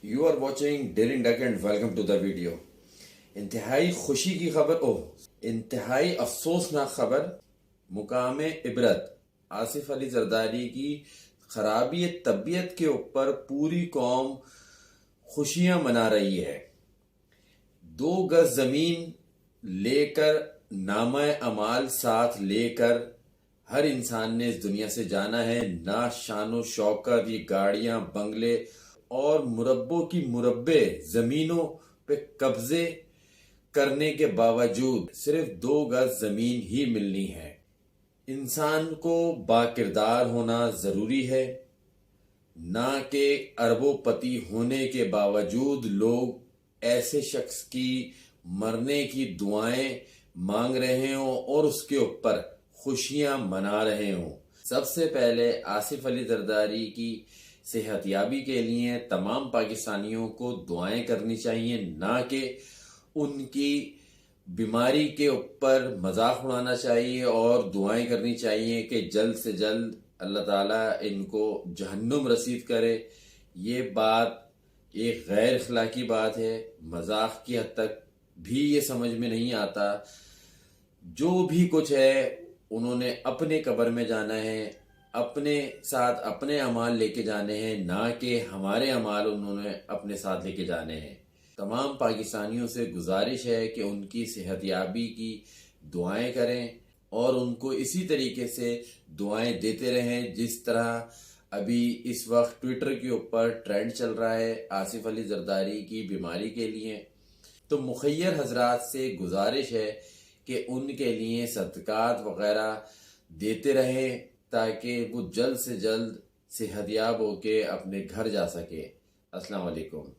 You are watching Daring Duck and welcome to the video. انتہائی خوشی کی خبر انتہائی افسوسناک خبر مقام عبرت آصف علی زرداری کی خرابی طبیعت کے اوپر پوری قوم خوشیاں منا رہی ہے۔ 2 گز زمین لے کر نامہ اعمال ساتھ لے کر ہر انسان نے اس دنیا سے جانا ہے۔ نہ شان و شوکت، یہ گاڑیاں، بنگلے اور مربوں کی مربع زمینوں پہ قبضے کرنے کے باوجود صرف 2 گز زمین ہی ملنی ہے۔ انسان کو باکردار ہونا ضروری ہے، نہ کہ اربوں پتی ہونے کے باوجود لوگ ایسے شخص کی مرنے کی دعائیں مانگ رہے ہوں اور اس کے اوپر خوشیاں منا رہے ہوں۔ سب سے پہلے آصف علی زرداری کی صحت یابی کے لیے تمام پاکستانیوں کو دعائیں کرنی چاہیے، نہ کہ ان کی بیماری کے اوپر مذاق اڑانا چاہیے اور دعائیں کرنی چاہیے کہ جلد سے جلد اللہ تعالیٰ ان کو جہنم رسید کرے۔ یہ بات ایک غیر اخلاقی بات ہے، مذاق کی حد تک بھی یہ سمجھ میں نہیں آتا۔ جو بھی کچھ ہے انہوں نے اپنے قبر میں جانا ہے، اپنے ساتھ اپنے اعمال لے کے جانے ہیں، نہ کہ ہمارے اعمال انہوں نے اپنے ساتھ لے کے جانے ہیں۔ تمام پاکستانیوں سے گزارش ہے کہ ان کی صحت یابی کی دعائیں کریں اور ان کو اسی طریقے سے دعائیں دیتے رہیں جس طرح ابھی اس وقت ٹویٹر کے اوپر ٹرینڈ چل رہا ہے آصف علی زرداری کی بیماری کے لیے۔ تو مخیر حضرات سے گزارش ہے کہ ان کے لیے صدقات وغیرہ دیتے رہیں تاکہ وہ جلد سے جلد صحت یاب ہو کے اپنے گھر جا سکے۔ السلام علیکم۔